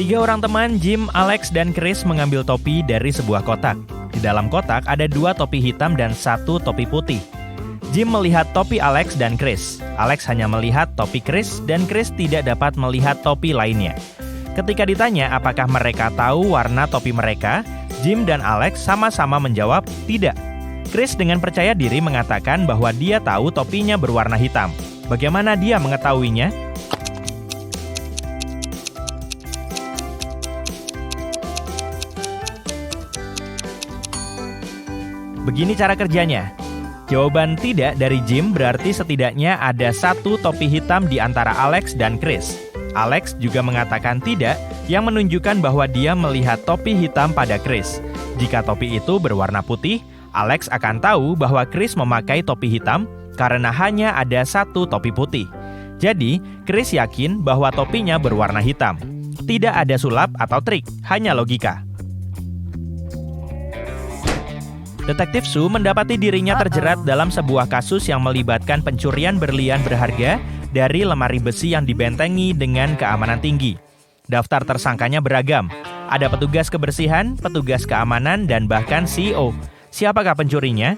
Tiga orang teman, Jim, Alex, dan Chris mengambil topi dari sebuah kotak. Di dalam kotak ada 2 topi hitam dan 1 topi putih. Jim melihat topi Alex dan Chris. Alex hanya melihat topi Chris dan Chris tidak dapat melihat topi lainnya. Ketika ditanya apakah mereka tahu warna topi mereka, Jim dan Alex sama-sama menjawab tidak. Chris dengan percaya diri mengatakan bahwa dia tahu topinya berwarna hitam. Bagaimana dia mengetahuinya? Begini cara kerjanya. Jawaban tidak dari Jim berarti setidaknya ada 1 topi hitam di antara Alex dan Chris. Alex juga mengatakan tidak, yang menunjukkan bahwa dia melihat topi hitam pada Chris. Jika topi itu berwarna putih, Alex akan tahu bahwa Chris memakai topi hitam karena hanya ada 1 topi putih. Jadi, Chris yakin bahwa topinya berwarna hitam. Tidak ada sulap atau trik, hanya logika. Detektif Sue mendapati dirinya terjerat dalam sebuah kasus yang melibatkan pencurian berlian berharga dari lemari besi yang dibentengi dengan keamanan tinggi. Daftar tersangkanya beragam. Ada petugas kebersihan, petugas keamanan, dan bahkan CEO. Siapakah pencurinya?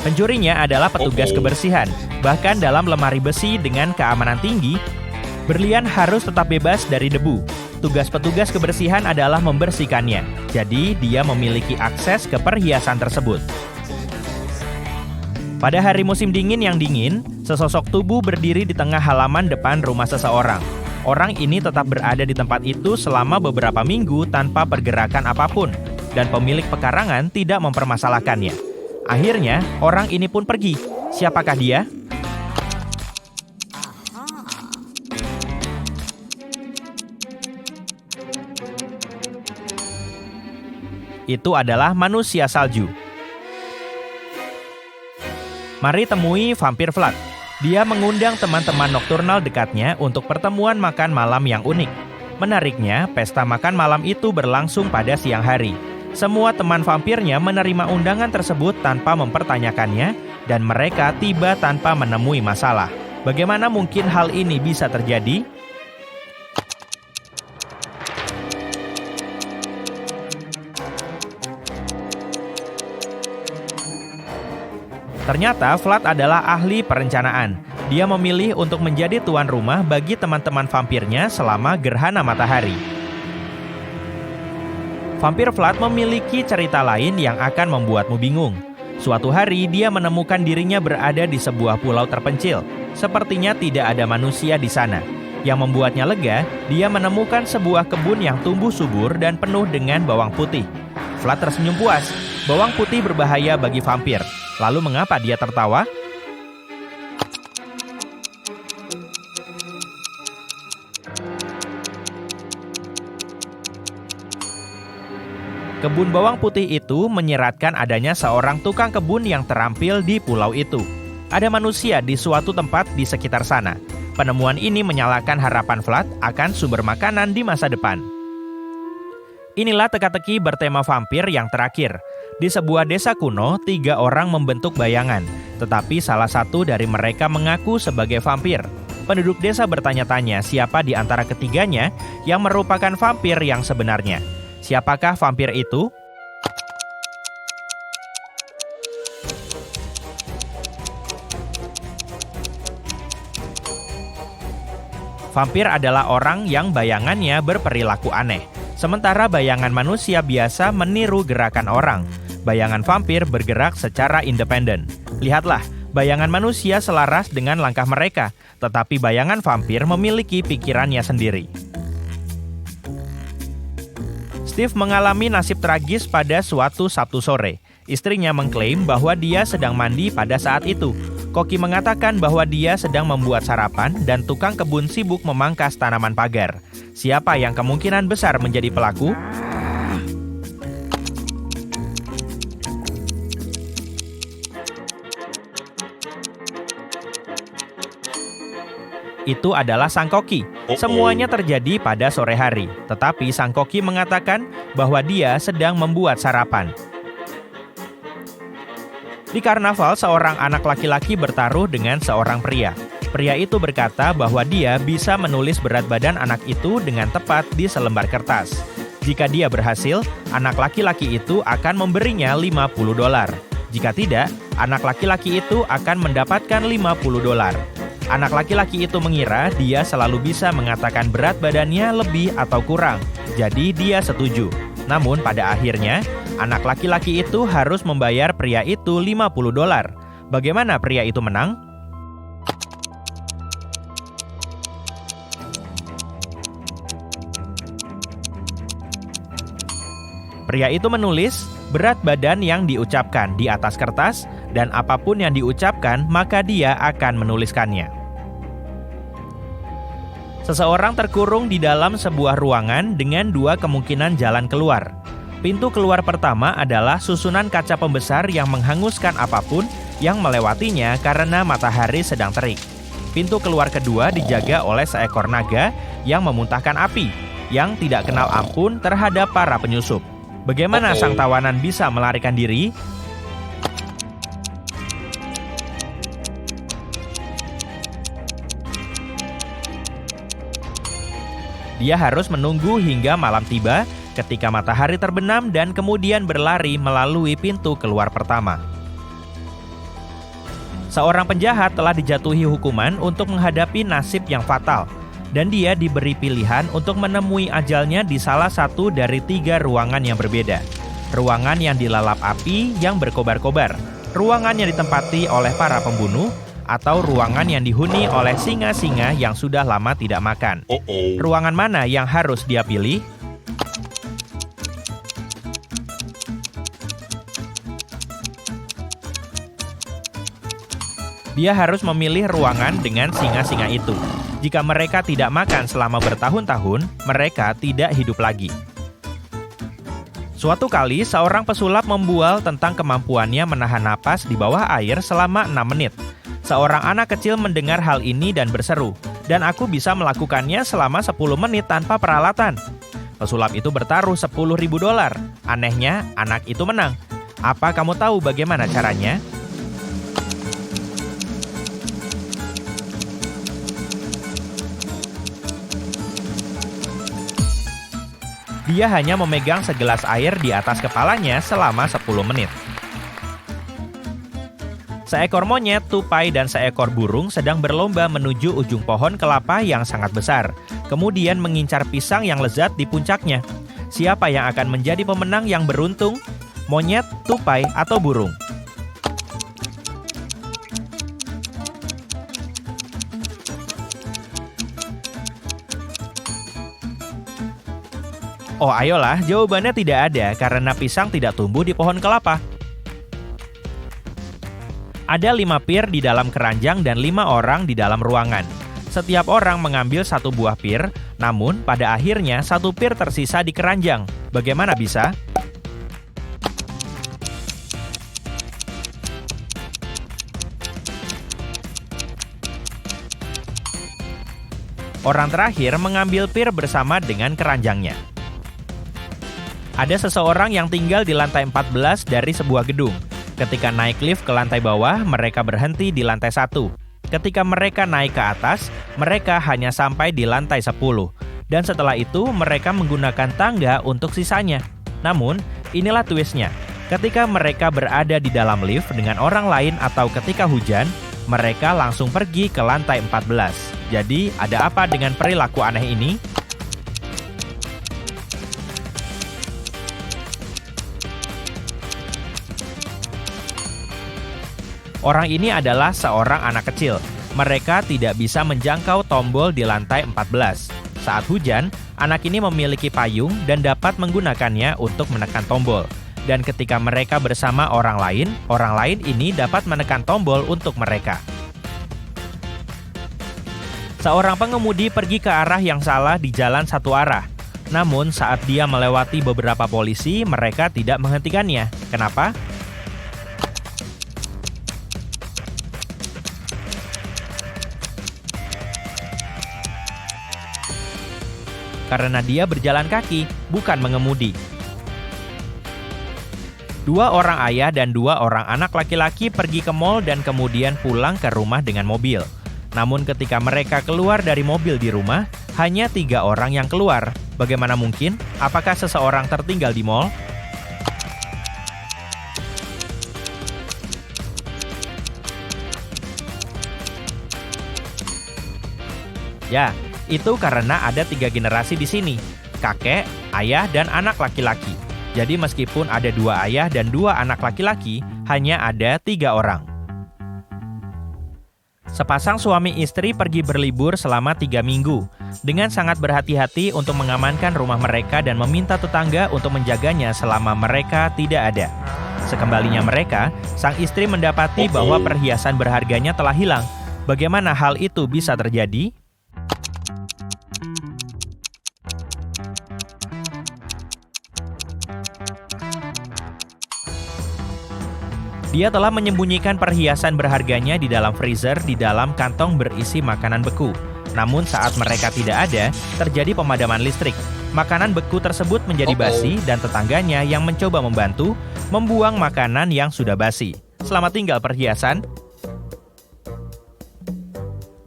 Pencurinya adalah petugas kebersihan. Bahkan dalam lemari besi dengan keamanan tinggi, berlian harus tetap bebas dari debu. Tugas petugas kebersihan adalah membersihkannya. Jadi, dia memiliki akses ke perhiasan tersebut. Pada hari musim dingin yang dingin, sesosok tubuh berdiri di tengah halaman depan rumah seseorang. Orang ini tetap berada di tempat itu selama beberapa minggu tanpa pergerakan apapun, dan pemilik pekarangan tidak mempermasalahkannya. Akhirnya, orang ini pun pergi. Siapakah dia? Itu adalah manusia salju. Mari temui vampir Vlad. Dia mengundang teman-teman nokturnal dekatnya untuk pertemuan makan malam yang unik. Menariknya, pesta makan malam itu berlangsung pada siang hari. Semua teman vampirnya menerima undangan tersebut tanpa mempertanyakannya, dan mereka tiba tanpa menemui masalah. Bagaimana mungkin hal ini bisa terjadi? Ternyata Vlad adalah ahli perencanaan. Dia memilih untuk menjadi tuan rumah bagi teman-teman vampirnya selama gerhana matahari. Vampir Vlad memiliki cerita lain yang akan membuatmu bingung. Suatu hari dia menemukan dirinya berada di sebuah pulau terpencil. Sepertinya tidak ada manusia di sana. Yang membuatnya lega, dia menemukan sebuah kebun yang tumbuh subur dan penuh dengan bawang putih. Vlad tersenyum puas. Bawang putih berbahaya bagi vampir. Lalu mengapa dia tertawa? Kebun bawang putih itu menyeratkan adanya seorang tukang kebun yang terampil di pulau itu. Ada manusia di suatu tempat di sekitar sana. Penemuan ini menyalakan harapan Vlad akan sumber makanan di masa depan. Inilah teka-teki bertema vampir yang terakhir. Di sebuah desa kuno, 3 orang membentuk bayangan, tetapi salah satu dari mereka mengaku sebagai vampir. Penduduk desa bertanya-tanya siapa di antara ketiganya yang merupakan vampir yang sebenarnya. Siapakah vampir itu? Vampir adalah orang yang bayangannya berperilaku aneh. Sementara bayangan manusia biasa meniru gerakan orang. Bayangan vampir bergerak secara independen. Lihatlah, bayangan manusia selaras dengan langkah mereka, tetapi bayangan vampir memiliki pikirannya sendiri. Steve mengalami nasib tragis pada suatu Sabtu sore. Istrinya mengklaim bahwa dia sedang mandi pada saat itu. Koki mengatakan bahwa dia sedang membuat sarapan dan tukang kebun sibuk memangkas tanaman pagar. Siapa yang kemungkinan besar menjadi pelaku? Itu adalah sang koki. Semuanya terjadi pada sore hari. Tetapi sang koki mengatakan bahwa dia sedang membuat sarapan. Di karnaval, seorang anak laki-laki bertaruh dengan seorang pria. Pria itu berkata bahwa dia bisa menulis berat badan anak itu dengan tepat di selembar kertas. Jika dia berhasil, anak laki-laki itu akan memberinya $50. Jika tidak, anak laki-laki itu akan mendapatkan $50. Anak laki-laki itu mengira dia selalu bisa mengatakan berat badannya lebih atau kurang, jadi dia setuju. Namun pada akhirnya, anak laki-laki itu harus membayar pria itu $50. Bagaimana pria itu menang? Pria itu menulis berat badan yang diucapkan di atas kertas, dan apapun yang diucapkan, maka dia akan menuliskannya. Seseorang terkurung di dalam sebuah ruangan dengan dua kemungkinan jalan keluar. Pintu keluar pertama adalah susunan kaca pembesar yang menghanguskan apapun yang melewatinya karena matahari sedang terik. Pintu keluar kedua dijaga oleh seekor naga yang memuntahkan api, yang tidak kenal ampun terhadap para penyusup. Bagaimana sang tawanan bisa melarikan diri? Dia harus menunggu hingga malam tiba ketika matahari terbenam dan kemudian berlari melalui pintu keluar pertama. Seorang penjahat telah dijatuhi hukuman untuk menghadapi nasib yang fatal, dan dia diberi pilihan untuk menemui ajalnya di salah satu dari 3 ruangan yang berbeda. Ruangan yang dilalap api yang berkobar-kobar, ruangan yang ditempati oleh para pembunuh, atau ruangan yang dihuni oleh singa-singa yang sudah lama tidak makan. Ruangan mana yang harus dia pilih? Dia harus memilih ruangan dengan singa-singa itu. Jika mereka tidak makan selama bertahun-tahun, mereka tidak hidup lagi. Suatu kali, seorang pesulap membual tentang kemampuannya menahan napas di bawah air selama 6 menit. Seorang anak kecil mendengar hal ini dan berseru, "Dan aku bisa melakukannya selama 10 menit tanpa peralatan." Pesulap itu bertaruh $10.000. Anehnya, anak itu menang. Apa kamu tahu bagaimana caranya? Dia hanya memegang segelas air di atas kepalanya selama 10 menit. Seekor monyet, tupai, dan seekor burung sedang berlomba menuju ujung pohon kelapa yang sangat besar, kemudian mengincar pisang yang lezat di puncaknya. Siapa yang akan menjadi pemenang yang beruntung? Monyet, tupai, atau burung? Oh ayolah, jawabannya tidak ada karena pisang tidak tumbuh di pohon kelapa. Ada 5 pir di dalam keranjang dan 5 orang di dalam ruangan. Setiap orang mengambil 1 buah pir, namun pada akhirnya 1 pir tersisa di keranjang. Bagaimana bisa? Orang terakhir mengambil pir bersama dengan keranjangnya. Ada seseorang yang tinggal di lantai 14 dari sebuah gedung. Ketika naik lift ke lantai bawah, mereka berhenti di lantai 1. Ketika mereka naik ke atas, mereka hanya sampai di lantai 10. Dan setelah itu, mereka menggunakan tangga untuk sisanya. Namun, inilah twistnya. Ketika mereka berada di dalam lift dengan orang lain atau ketika hujan, mereka langsung pergi ke lantai 14. Jadi, ada apa dengan perilaku aneh ini? Orang ini adalah seorang anak kecil. Mereka tidak bisa menjangkau tombol di lantai 14. Saat hujan, anak ini memiliki payung dan dapat menggunakannya untuk menekan tombol. Dan ketika mereka bersama orang lain ini dapat menekan tombol untuk mereka. Seorang pengemudi pergi ke arah yang salah di jalan satu arah. Namun saat dia melewati beberapa polisi, mereka tidak menghentikannya. Kenapa? Karena dia berjalan kaki, bukan mengemudi. Dua orang ayah dan dua orang anak laki-laki pergi ke mall dan kemudian pulang ke rumah dengan mobil. Namun ketika mereka keluar dari mobil di rumah, hanya 3 orang yang keluar. Bagaimana mungkin? Apakah seseorang tertinggal di mall? Ya, itu karena ada 3 generasi di sini. Kakek, ayah, dan anak laki-laki. Jadi meskipun ada 2 ayah dan 2 anak laki-laki, hanya ada 3 orang. Sepasang suami istri pergi berlibur selama 3 minggu. Dengan sangat berhati-hati untuk mengamankan rumah mereka dan meminta tetangga untuk menjaganya selama mereka tidak ada. Sekembalinya mereka, sang istri mendapati bahwa perhiasan berharganya telah hilang. Bagaimana hal itu bisa terjadi? Dia telah menyembunyikan perhiasan berharganya di dalam freezer di dalam kantong berisi makanan beku. Namun saat mereka tidak ada, terjadi pemadaman listrik. Makanan beku tersebut menjadi basi dan tetangganya yang mencoba membantu membuang makanan yang sudah basi. Selamat tinggal perhiasan.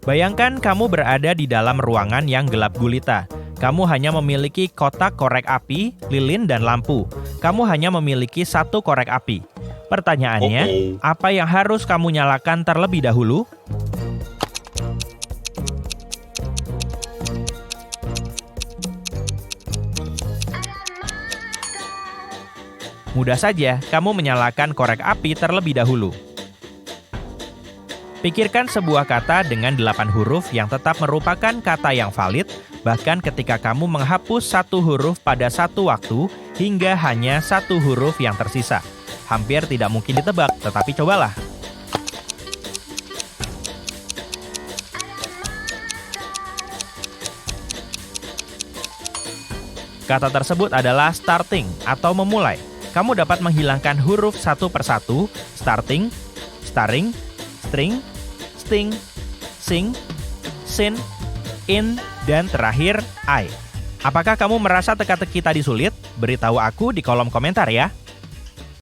Bayangkan kamu berada di dalam ruangan yang gelap gulita. Kamu hanya memiliki kotak korek api, lilin, dan lampu. Kamu hanya memiliki 1 korek api. Pertanyaannya, apa yang harus kamu nyalakan terlebih dahulu? Mudah saja, kamu menyalakan korek api terlebih dahulu. Pikirkan sebuah kata dengan 8 huruf yang tetap merupakan kata yang valid, bahkan ketika kamu menghapus 1 huruf pada satu waktu hingga hanya 1 huruf yang tersisa. Hampir tidak mungkin ditebak, tetapi cobalah. Kata tersebut adalah starting atau memulai. Kamu dapat menghilangkan huruf satu persatu, starting, starring, string, sting, sing, sin, in, dan terakhir I. Apakah kamu merasa teka-teki tadi sulit? Beritahu aku di kolom komentar ya.